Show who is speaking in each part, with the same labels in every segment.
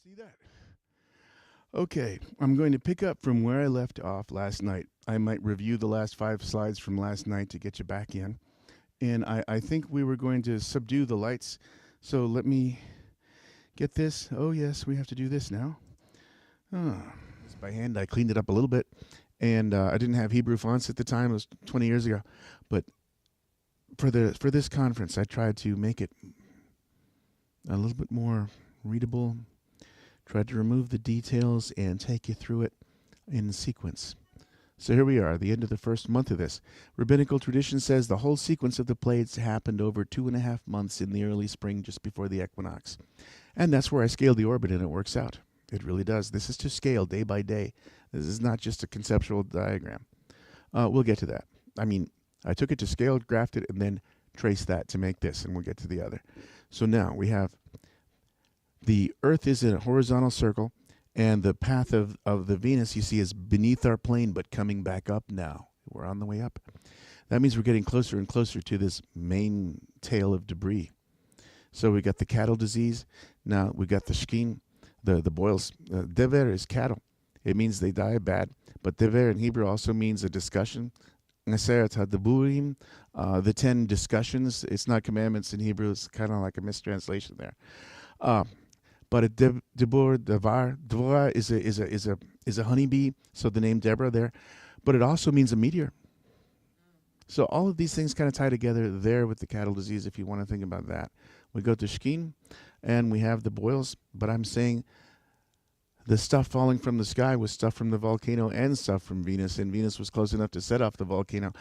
Speaker 1: See that? Okay, I'm going to pick up from where I left off last night. I might review the last 5 slides from last night to get you back in. And I think we were going to subdue the lights. So let me get this. Oh, yes, we have to do this now. This by hand. I cleaned it up a little bit. And I didn't have Hebrew fonts at the time. It was 20 years ago. But for this conference, I tried to make it a little bit more readable. Tried to remove the details and take you through it in sequence. So here we are, the end of the first month of this. Rabbinical tradition says the whole sequence of the plates happened over 2.5 months in the early spring just before the equinox. And that's where I scaled the orbit, and it works out. It really does. This is to scale day by day. This is not just a conceptual diagram. We'll get to that. I mean, I took it to scale, graphed it, and then traced that to make this, and we'll get to the other. So now we have the Earth is in a horizontal circle, and the path of the Venus, you see, is beneath our plane, but coming back up now. We're on the way up. That means we're getting closer and closer to this main tail of debris. So we got the cattle disease. Now we got the shkin, the boils. Dever is cattle. It means they die bad. But dever in Hebrew also means a discussion. Neseret hadaburim, the 10 discussions. It's not commandments in Hebrew. It's kind of like a mistranslation there. But a debor, devar, dvora is a honeybee, so the name Deborah there. But it also means a meteor. So all of these things kind of tie together there with the cattle disease, if you want to think about that. We go to Shkin, and we have the boils, but I'm saying the stuff falling from the sky was stuff from the volcano and stuff from Venus, and Venus was close enough to set off the volcano.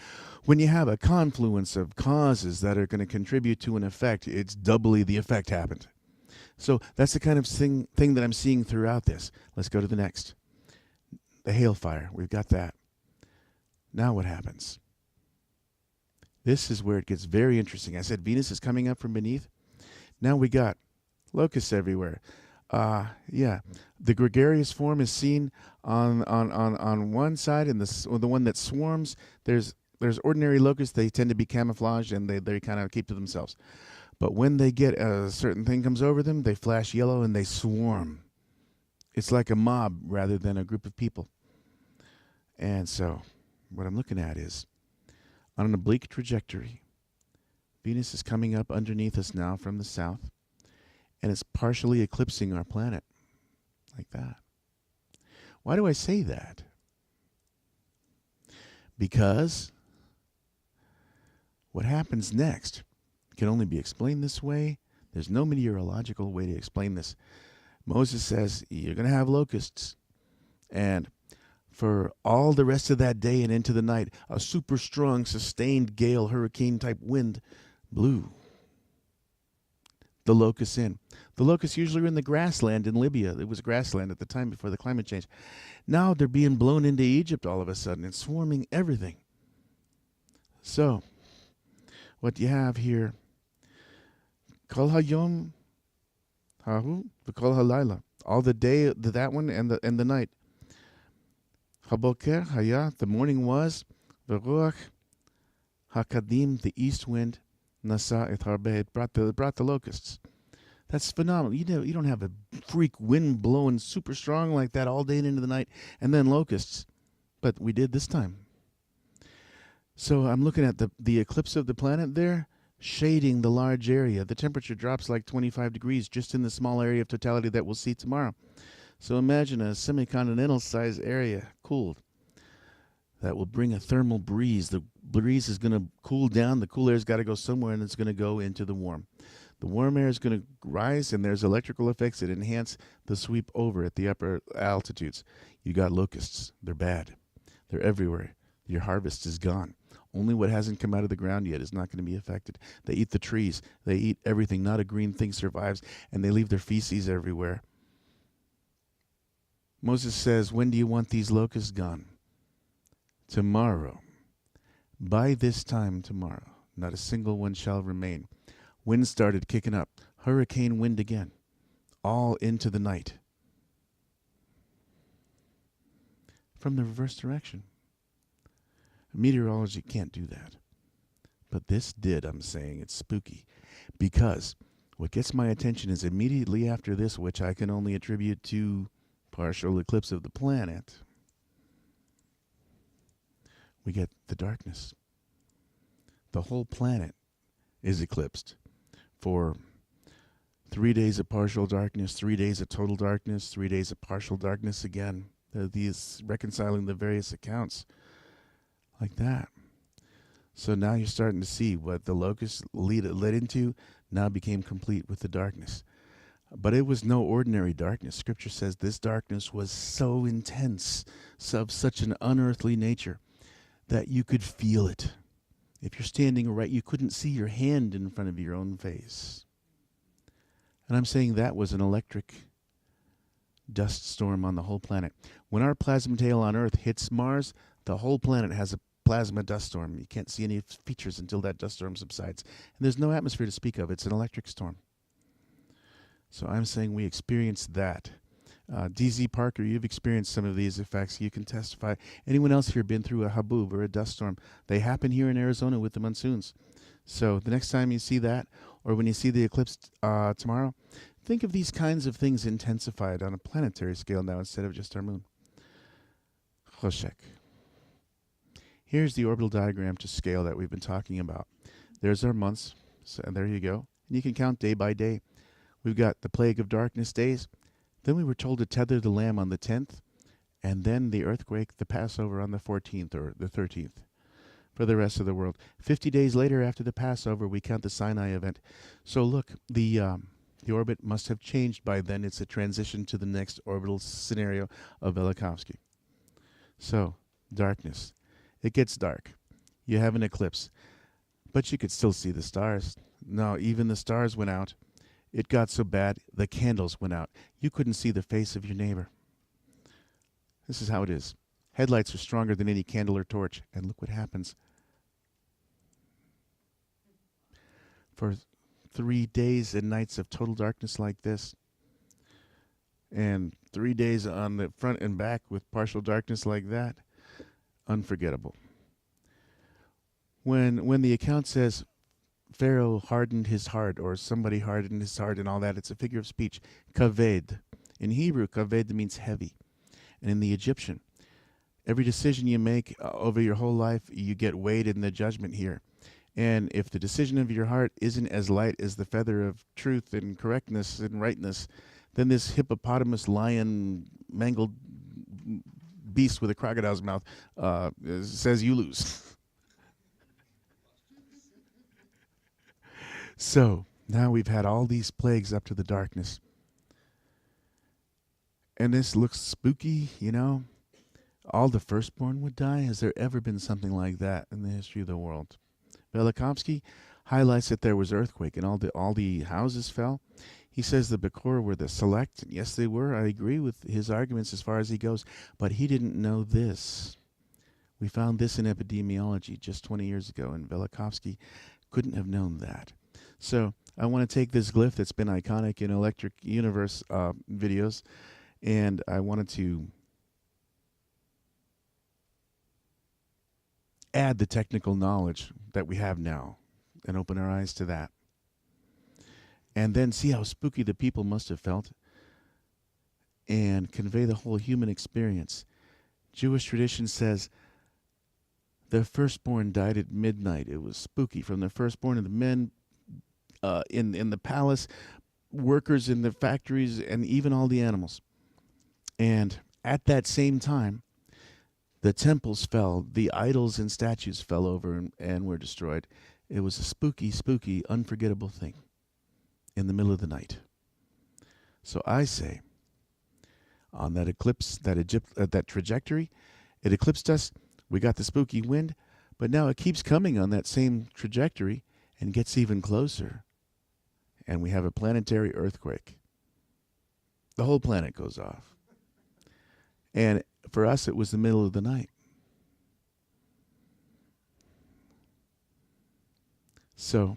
Speaker 1: When you have a confluence of causes that are going to contribute to an effect, it's doubly the effect happened. So that's the kind of thing that I'm seeing throughout this. Let's go to the next. The hailfire. We've got that. Now what happens? This is where it gets very interesting. I said Venus is coming up from beneath. Now we got locusts everywhere. The gregarious form is seen on one side, and the one that swarms. There's ordinary locusts. They tend to be camouflaged, and they kind of keep to themselves. But when they get a certain thing comes over them, they flash yellow and they swarm. It's like a mob rather than a group of people. And so what I'm looking at is on an oblique trajectory, Venus is coming up underneath us now from the south, and it's partially eclipsing our planet like that. Why do I say that? Because what happens next can only be explained this way. There's no meteorological way to explain this. Moses says, you're going to have locusts. And for all the rest of that day and into the night, a super strong, sustained gale, hurricane-type wind blew the locusts in. The locusts usually were in the grassland in Libya. It was grassland at the time before the climate change. Now they're being blown into Egypt all of a sudden and swarming everything. So what you have here, Kol hayom hahu v'kol halayla, all the day, that one, and the night. Haboker haya, the morning was, v'ruach hakadim, the east wind, nasa et harbe, it brought the locusts. That's phenomenal. You don't have a freak wind blowing super strong like that all day and into the night, and then locusts. But we did this time. So I'm looking at the eclipse of the planet there, shading the large area. The temperature drops like 25 degrees just in the small area of totality that we'll see tomorrow. So imagine a semi-continental size area cooled. That will bring a thermal breeze. The breeze is going to cool down. The cool air's got to go somewhere, and it's going to go into the warm. The warm air is going to rise, and there's electrical effects that enhance the sweep over at the upper altitudes. You got locusts. They're bad. They're everywhere. Your harvest is gone. Only what hasn't come out of the ground yet is not going to be affected. They eat the trees. They eat everything. Not a green thing survives, and they leave their feces everywhere. Moses says, when do you want these locusts gone? Tomorrow. By this time tomorrow, not a single one shall remain. Wind started kicking up. Hurricane wind again. All into the night. From the reverse direction. Meteorology can't do that. But this did, I'm saying. It's spooky. Because What gets my attention is immediately after this, which I can only attribute to partial eclipse of the planet, we get the darkness. The whole planet is eclipsed for 3 days of partial darkness, 3 days of total darkness, 3 days of partial darkness again. These reconciling the various accounts like that. So now you're starting to see what the locust led into now became complete with the darkness. But it was no ordinary darkness. Scripture says this darkness was so intense, of such an unearthly nature, that you could feel it. If you're standing right, you couldn't see your hand in front of your own face. And I'm saying that was an electric dust storm on the whole planet. When our plasma tail on Earth hits Mars, the whole planet has a plasma dust storm. You can't see any features until that dust storm subsides. And there's no atmosphere to speak of. It's an electric storm. So I'm saying we experienced that. DZ Parker, you've experienced some of these effects. You can testify. Anyone else here been through a haboob or a dust storm? They happen here in Arizona with the monsoons. So the next time you see that, or when you see the eclipse tomorrow, think of these kinds of things intensified on a planetary scale now instead of just our moon. Choshek. Here's the orbital diagram to scale that we've been talking about. There's our months. So there you go. And you can count day by day. We've got the plague of darkness days. Then we were told to tether the lamb on the 10th, and then the earthquake, the Passover on the 14th or the 13th for the rest of the world. 50 days later after the Passover, we count the Sinai event. So look, the orbit must have changed by then. It's a transition to the next orbital scenario of J.Godowski. So, darkness. It gets dark. You have an eclipse. But you could still see the stars. No, even the stars went out. It got so bad, the candles went out. You couldn't see the face of your neighbor. This is how it is. Headlights are stronger than any candle or torch. And look what happens. For 3 days and nights of total darkness like this, and 3 days on the front and back with partial darkness like that, unforgettable. When the account says Pharaoh hardened his heart, or somebody hardened his heart and all that, it's a figure of speech. Kaved. In Hebrew, kaved means heavy. And in the Egyptian, every decision you make over your whole life, you get weighed in the judgment here. And if the decision of your heart isn't as light as the feather of truth and correctness and rightness, then this hippopotamus, lion, mangled beast with a crocodile's mouth says you lose. So, now we've had all these plagues up to the darkness. And this looks spooky, you know. All the firstborn would die. Has there ever been something like that in the history of the world? Velikovsky highlights that there was earthquake and all the houses fell. He says the Bekor were the select. Yes, they were. I agree with his arguments as far as he goes. But he didn't know this. We found this in epidemiology just 20 years ago, and Velikovsky couldn't have known that. So I want to take this glyph that's been iconic in Electric Universe videos, and I wanted to add the technical knowledge that we have now and open our eyes to that. And then see how spooky the people must have felt and convey the whole human experience. Jewish tradition says the firstborn died at midnight. It was spooky. From the firstborn of the men in the palace, workers in the factories, and even all the animals. And at that same time, the temples fell, the idols and statues fell over and were destroyed. It was a spooky, spooky, unforgettable thing in the middle of the night. So I say, on that eclipse, that trajectory, it eclipsed us. We got the spooky wind, but now it keeps coming on that same trajectory and gets even closer. And we have a planetary earthquake. The whole planet goes off. And for us, it was the middle of the night. So,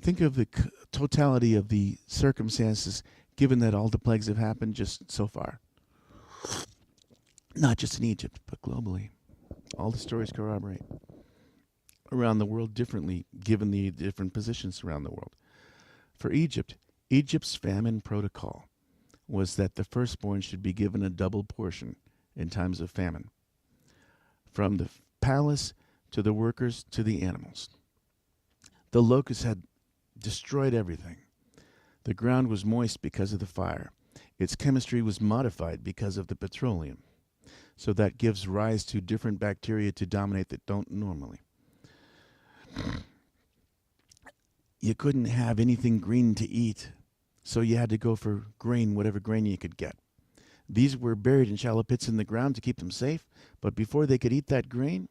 Speaker 1: think of the totality of the circumstances, given that all the plagues have happened just so far. Not just in Egypt, but globally. All the stories corroborate. around the world differently given the different positions around the world. For Egypt, Egypt's famine protocol was that the firstborn should be given a double portion in times of famine, from the palace to the workers to the animals. The locusts had destroyed everything. The ground was moist because of the fire. Its chemistry was modified because of the petroleum. So that gives rise to different bacteria to dominate that don't normally. You couldn't have anything green to eat, so you had to go for grain, whatever grain you could get. These were buried in shallow pits in the ground to keep them safe, but before they could eat that grain,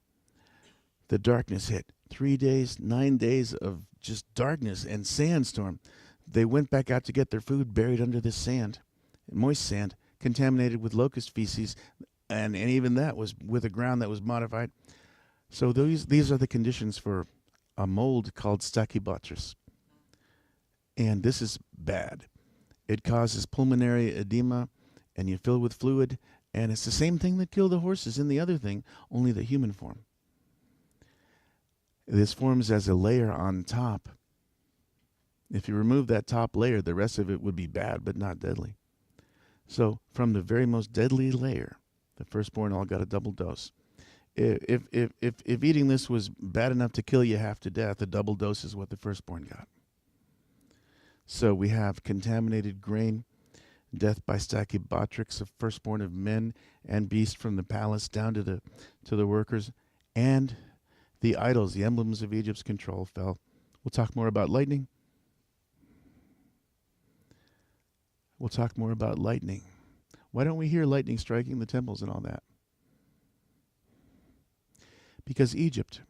Speaker 1: the darkness hit. 3 days, 9 days of just darkness and sandstorm. They went back out to get their food buried under this sand, moist sand, contaminated with locust feces, and even that was with a ground that was modified. So these are the conditions for a mold called Stachybotrys. And this is bad. It causes pulmonary edema, and you fill with fluid, and it's the same thing that killed the horses in the other thing, only the human form. This forms as a layer on top. If you remove that top layer, the rest of it would be bad, but not deadly. So from the very most deadly layer, the firstborn all got a double dose. If eating this was bad enough to kill you half to death, a double dose is what the firstborn got. So we have contaminated grain, death by Stachybotrys of firstborn of men and beasts from the palace down to the workers, and the idols, the emblems of Egypt's control, fell. We'll talk more about lightning. We'll talk more about lightning. Why don't we hear lightning striking the temples and all that? Because Egypt,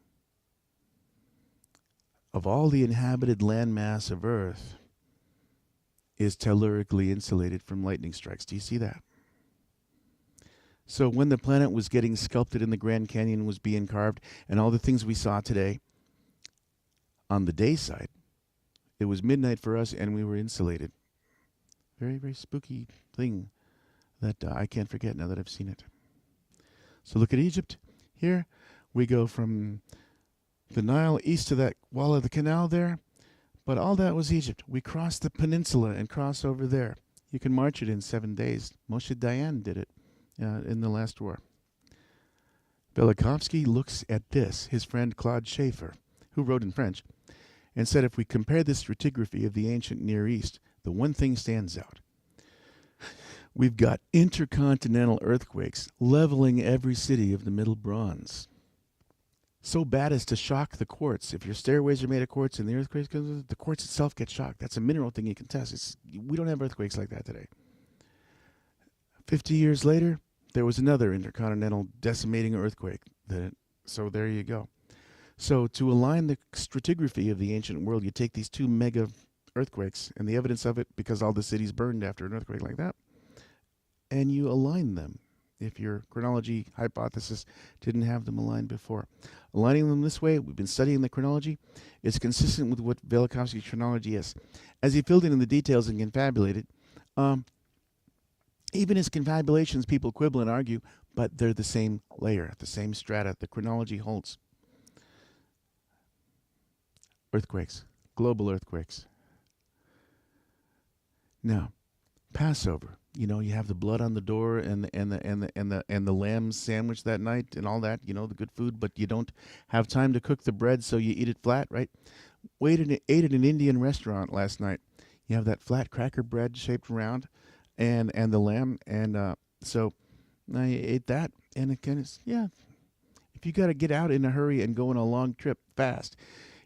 Speaker 1: of all the inhabited landmass of Earth, is tellurically insulated from lightning strikes. Do you see that? So when the planet was getting sculpted in the Grand Canyon, was being carved, and all the things we saw today, on the day side, it was midnight for us and we were insulated. Very, very spooky thing that I can't forget now that I've seen it. So look at Egypt. Here we go from the Nile east to that wall of the canal there. But all that was Egypt. We crossed the peninsula and cross over there. You can march it in 7 days. Moshe Dayan did it in the last war. Velikovsky looks at this, his friend Claude Schaeffer, who wrote in French, and said if we compare the stratigraphy of the ancient Near East, the one thing stands out. We've got intercontinental earthquakes leveling every city of the Middle Bronze. So bad as to shock the quartz. If your stairways are made of quartz and the earthquakes, the quartz itself gets shocked. That's a mineral thing you can test. We don't have earthquakes like that today. 50 years later, there was another intercontinental decimating earthquake. So there you go. So to align the stratigraphy of the ancient world, you take these two mega earthquakes and the evidence of it, because all the cities burned after an earthquake like that, and you align them. If your chronology hypothesis didn't have them aligned before. Aligning them this way, we've been studying the chronology, is consistent with what Velikovsky's chronology is. As he filled in the details and confabulated, even his confabulations, people quibble and argue, but they're the same layer, the same strata. The chronology holds. Earthquakes, global earthquakes. Now, Passover. You know, you have the blood on the door and the lamb sandwich that night and all that, you know, the good food, but you don't have time to cook the bread, so you eat it flat, right? Ate at an Indian restaurant last night. You have that flat cracker bread shaped round and the lamb, and so I ate that, and again, if you got to get out in a hurry and go on a long trip fast,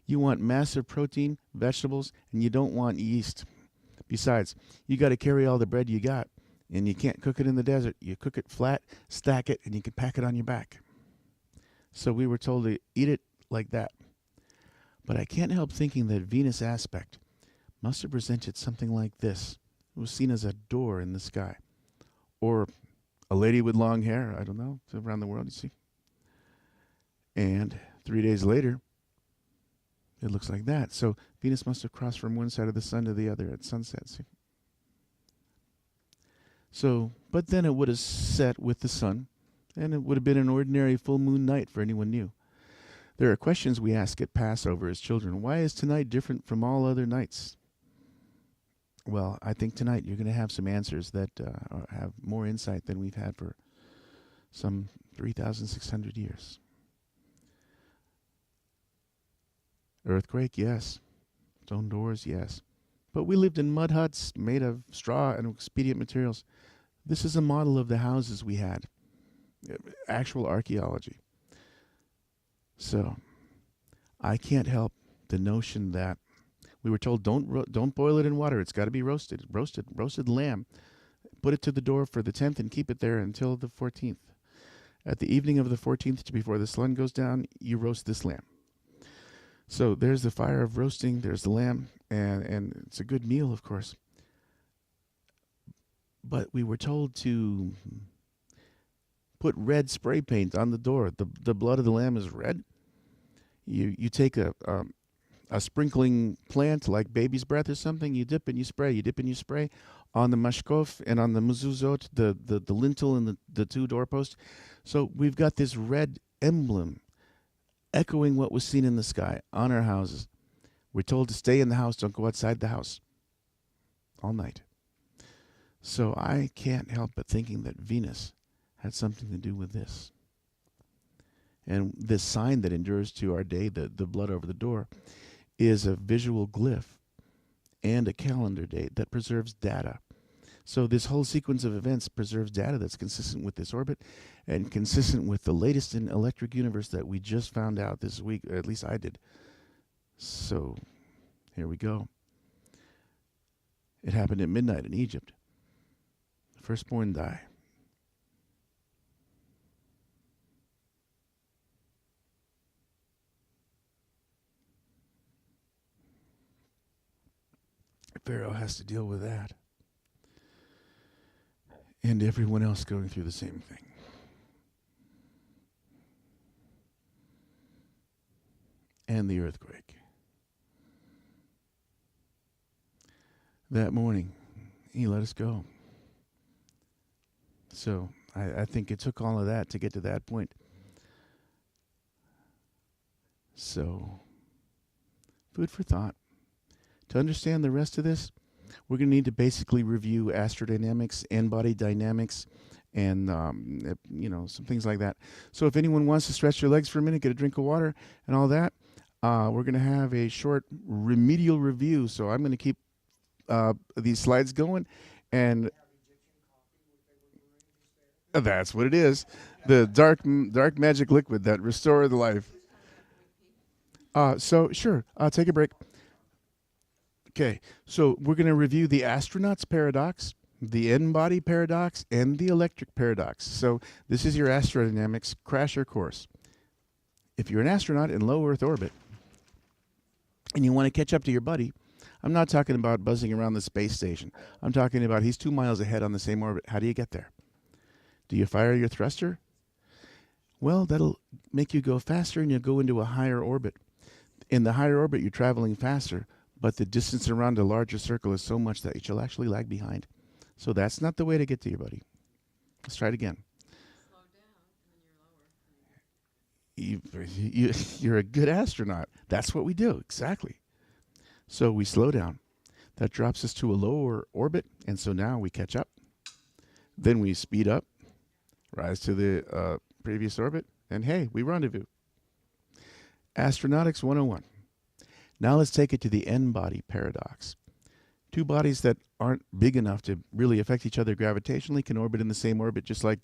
Speaker 1: you want massive protein, vegetables, and you don't want yeast. Besides, you got to carry all the bread you got, and you can't cook it in the desert. You cook it flat, stack it, and you can pack it on your back. So we were told to eat it like that. But I can't help thinking that Venus aspect must have presented something like this. It was seen as a door in the sky. Or a lady with long hair, I don't know, it's around the world, you see. And 3 days later, it looks like that. So Venus must have crossed from one side of the sun to the other at sunset. See? So, but then it would have set with the sun, and it would have been an ordinary full moon night for anyone new. There are questions we ask at Passover as children. Why is tonight different from all other nights? Well, I think tonight you're going to have some answers that have more insight than we've had for some 3,600 years. Earthquake, yes. Stone doors, yes. But we lived in mud huts made of straw and expedient materials. This is a model of the houses we had. Actual archaeology. So, I can't help the notion that we were told don't boil it in water. It's got to be roasted lamb. Put it to the door for the 10th and keep it there until the 14th. At the evening of the 14th, before the sun goes down, you roast this lamb. So there's the fire of roasting. There's the lamb, and it's a good meal, of course. But we were told to put red spray paint on the door. The blood of the lamb is red. You take a sprinkling plant like baby's breath or something. You dip and you spray. You dip and you spray on the mashkof and on the mezuzot, the lintel and the two doorposts. So we've got this red emblem echoing what was seen in the sky on our houses. We're told to stay in the house, don't go outside the house all night. So I can't help but thinking that Venus had something to do with this. And this sign that endures to our day, the blood over the door, is a visual glyph and a calendar date that preserves data. So this whole sequence of events preserves data that's consistent with this orbit and consistent with the latest in electric universe that we just found out this week, or at least I did. So here we go. It happened at midnight in Egypt. The firstborn die. Pharaoh has to deal with that. And everyone else going through the same thing. And the earthquake. That morning, he let us go. So I think it took all of that to get to that point. So, food for thought. To understand the rest of this, we're going to need to basically review astrodynamics, n-body dynamics, and some things like that. So if anyone wants to stretch their legs for a minute, get a drink of water, and all that, we're going to have a short remedial review. So I'm going to keep these slides going, and that's what it is. The dark magic liquid that restored the life. So sure, I'll take a break. Okay, so we're going to review the astronaut's paradox, the n-body paradox, and the electric paradox. So this is your astrodynamics crasher course. If you're an astronaut in low Earth orbit and you want to catch up to your buddy, I'm not talking about buzzing around the space station. I'm talking about he's 2 miles ahead on the same orbit. How do you get there? Do you fire your thruster? Well, that'll make you go faster and you'll go into a higher orbit. In the higher orbit, you're traveling faster, but the distance around a larger circle is so much that you'll actually lag behind. So that's not the way to get to your buddy. Let's try it again.
Speaker 2: Slow down, and you're lower.
Speaker 1: You're a good astronaut. That's what we do, exactly. So we slow down. That drops us to a lower orbit, and so now we catch up. Then we speed up, rise to the previous orbit, and hey, we rendezvous. Astronautics 101. Now let's take it to the n-body paradox. Two bodies that aren't big enough to really affect each other gravitationally can orbit in the same orbit, just like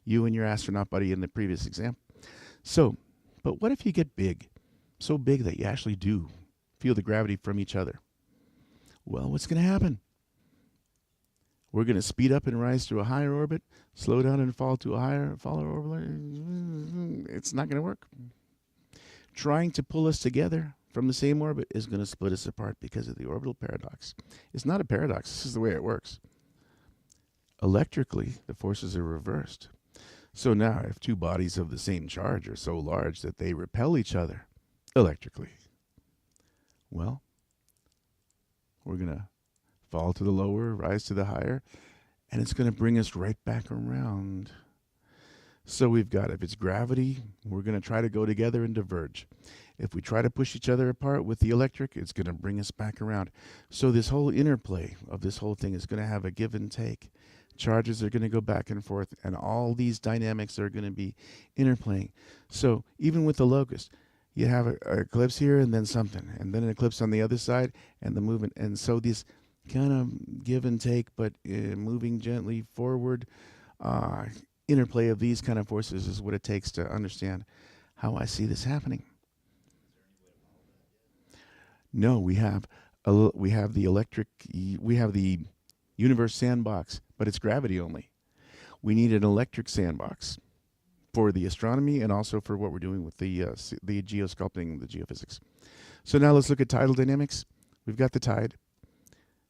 Speaker 1: you and your astronaut buddy in the previous example. So, but what if you get big? So big that you actually do feel the gravity from each other. Well, what's going to happen? We're going to speed up and rise to a higher orbit, slow down and fall to a higher orbit. It's not going to work. Trying to pull us together from the same orbit is going to split us apart because of the orbital paradox. It's not a paradox. This is the way it works. Electrically, the forces are reversed. So now, if two bodies of the same charge are so large that they repel each other electrically, well, we're going to fall to the lower, rise to the higher, and it's going to bring us right back around. So we've got, if it's gravity, we're going to try to go together and diverge. If we try to push each other apart with the electric, it's going to bring us back around. So this whole interplay of this whole thing is going to have a give and take. Charges are going to go back and forth, and all these dynamics are going to be interplaying. So even with the locust, you have an eclipse here and then something, and then an eclipse on the other side, and the movement. And so this kind of give and take, but moving gently forward, interplay of these kind of forces is what it takes to understand how I see this happening. No, we have the electric, we have the universe sandbox, but it's gravity only. We need an electric sandbox for the astronomy and also for what we're doing with the geosculpting, the geophysics. So now let's look at tidal dynamics. We've got the tide,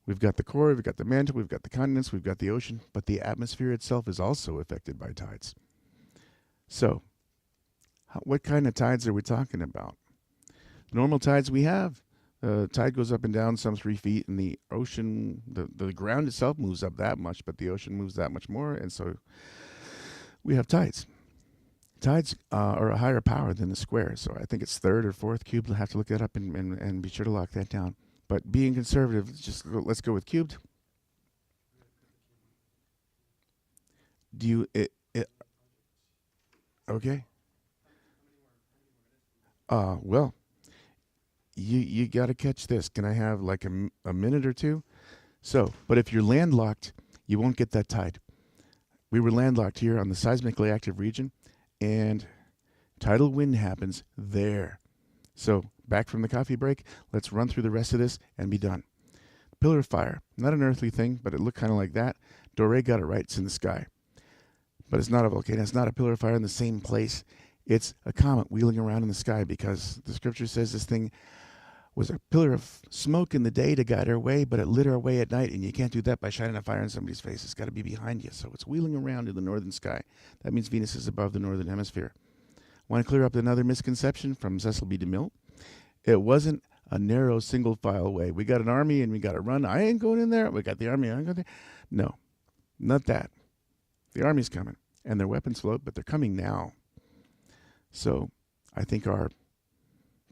Speaker 1: we've got the core, we've got the mantle, we've got the continents, we've got the ocean, but the atmosphere itself is also affected by tides. So, what kind of tides are we talking about? Normal tides we have. Tide goes up and down some 3 feet, and the ocean, the ground itself moves up that much, but the ocean moves that much more, and so we have tides. Tides are a higher power than the square, so I think it's third or fourth cubed. We'll have to look that up and be sure to lock that down. But being conservative, let's go with cubed. Do you okay? Well, you got to catch this. Can I have like a minute or two? So, but if you're landlocked, you won't get that tide. We were landlocked here on the seismically active region, and tidal wind happens there. So, back from the coffee break, let's run through the rest of this and be done. Pillar of fire, not an earthly thing, but it looked kind of like that. Doré got it right, it's in the sky. But it's not a volcano, it's not a pillar of fire in the same place. It's a comet wheeling around in the sky because the scripture says this thing was a pillar of smoke in the day to guide our way, but it lit our way at night, and you can't do that by shining a fire in somebody's face. It's got to be behind you. So it's wheeling around in the northern sky. That means Venus is above the northern hemisphere. Want to clear up another misconception from Cecil B. DeMille? It wasn't a narrow single file way. We got an army and we got to run. I ain't going in there. We got the army. I ain't going there. No, not that. The army's coming, and their weapons float, but they're coming now. So I think our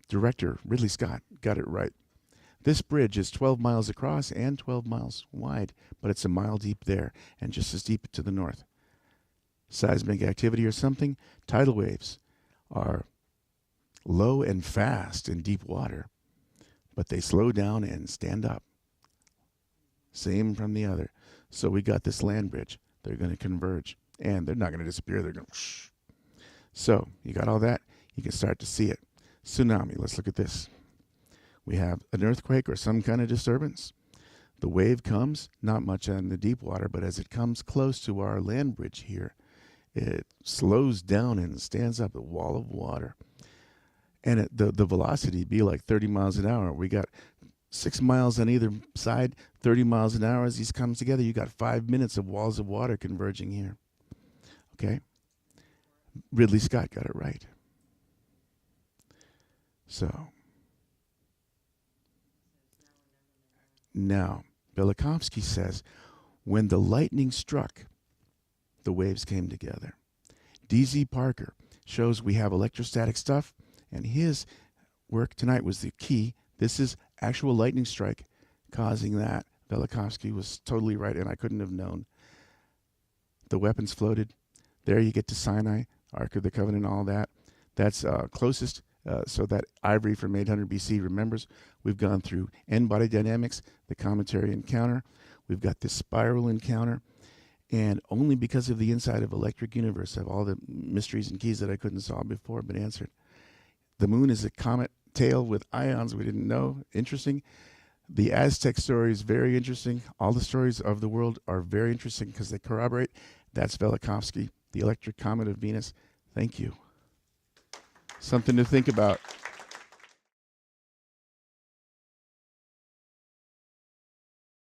Speaker 1: director, Ridley Scott, got it right. This bridge is 12 miles across and 12 miles wide, but it's a mile deep there and just as deep to the north. Seismic activity or something, tidal waves are low and fast in deep water, but they slow down and stand up. Same from the other. So we got this land bridge. They're going to converge, and they're not going to disappear. They're going to whoosh. So you got all that. You can start to see it. Tsunami, let's look at this. We have an earthquake or some kind of disturbance. The wave comes, not much in the deep water, but as it comes close to our land bridge here, it slows down and stands up a wall of water. And the velocity be like 30 miles an hour. We got 6 miles on either side, 30 miles an hour. As these come together, you got 5 minutes of walls of water converging here. Okay? Ridley Scott got it right. So, now, Velikovsky says, when the lightning struck, the waves came together. D.Z. Parker shows we have electrostatic stuff, and his work tonight was the key. This is actual lightning strike causing that. Velikovsky was totally right, and I couldn't have known. The weapons floated. There you get to Sinai, Ark of the Covenant, all that. That's closest. So that ivory from 800 BC remembers. We've gone through N-body dynamics, the cometary encounter. We've got this spiral encounter. And only because of the inside of electric universe have all the mysteries and keys that I couldn't solve before been answered. The moon is a comet tail with ions we didn't know. Interesting. The Aztec story is very interesting. All the stories of the world are very interesting because they corroborate. That's Velikovsky, the electric comet of Venus. Thank you. Something to think about.